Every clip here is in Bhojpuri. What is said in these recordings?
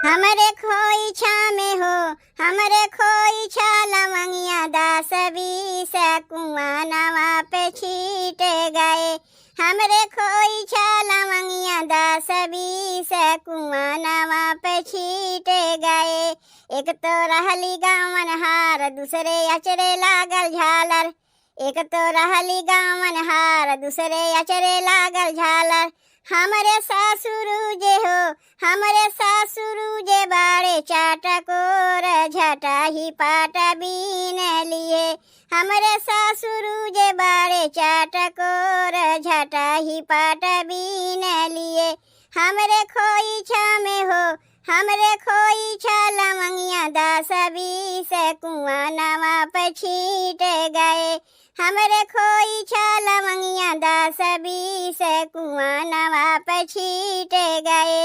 हमरे खोइछा में हो, हमरे खोइछा लवंगिया 10-20 कुआं नवा पे छीट गए। हमरे खोइछा लवंगिया 10-20 कुआं नवा पे छीट गए। एक तो रहली गावन हार, दूसरे अचरे लागल झालर। एक तो रहली गावन हार, दूसरे अचरे लागल झालर। हमरे सासुरु जे हो, हमरे सासुरु जे बाड़े चाटकोर, झटा ही पाट बीन लिए। हमरे सासुरु जे बाड़े चाटकोर, झटा ही पाट बीन लिए। हमरे खोइछा में हो, हमरे खोइछा लवंगिया 10-20 कुआं नवा पे छीट गए। हमरे खोइछा लवंगिया 10-20 कुआं नवा पे छीट गए।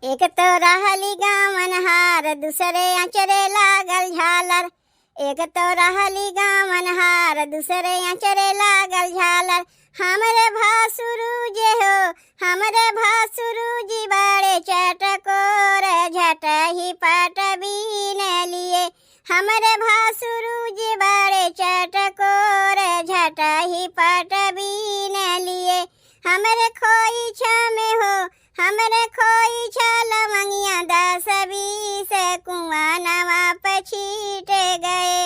एक तो रहली गावन हार, दूसरे अचरे लागल झालर। एक तो रहली गावन हार, दूसरे अचरे लागल झालर। हमरे भासुरु जे हो, हमरे भासुरु जी बाड़े चटकोर, झटा ही पाट बीन लिए। हमरे भासुरु जी बाड़े चटकोर, झटा ही पाट बीन लिए। हमरे खोइछा में हो, हमरे खोइछा लवंगिया 10-20 कुआं नवा पे छीट गए।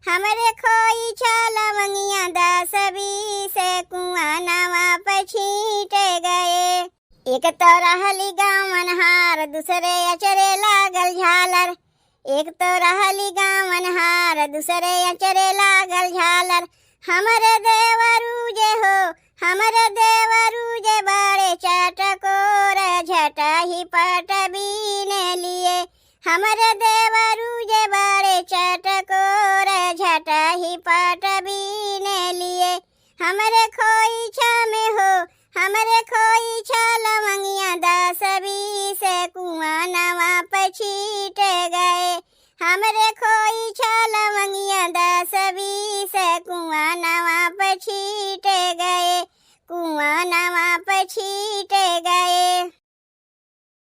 हमरे खोइछा लवंगिया 10-20 कुआं नवा पे छीट गए। एक तो रहली गावन हार, दूसरे अचरे लागल झालर। एक तो रहली गावन हार, दूसरे अचरे लागल झालर। हमरे देवरू जे हो, हमरे देवरू जे बाड़े चटकोर, झटा ही पाट बीन लिए। हमरे देवरू जे बाड़े चटकोर, झटा ही पाट बीन लिए। हमरे खोइछा में हो, हमरे खोइछा लवंगिया 10-20 कुआं नवा पे छीट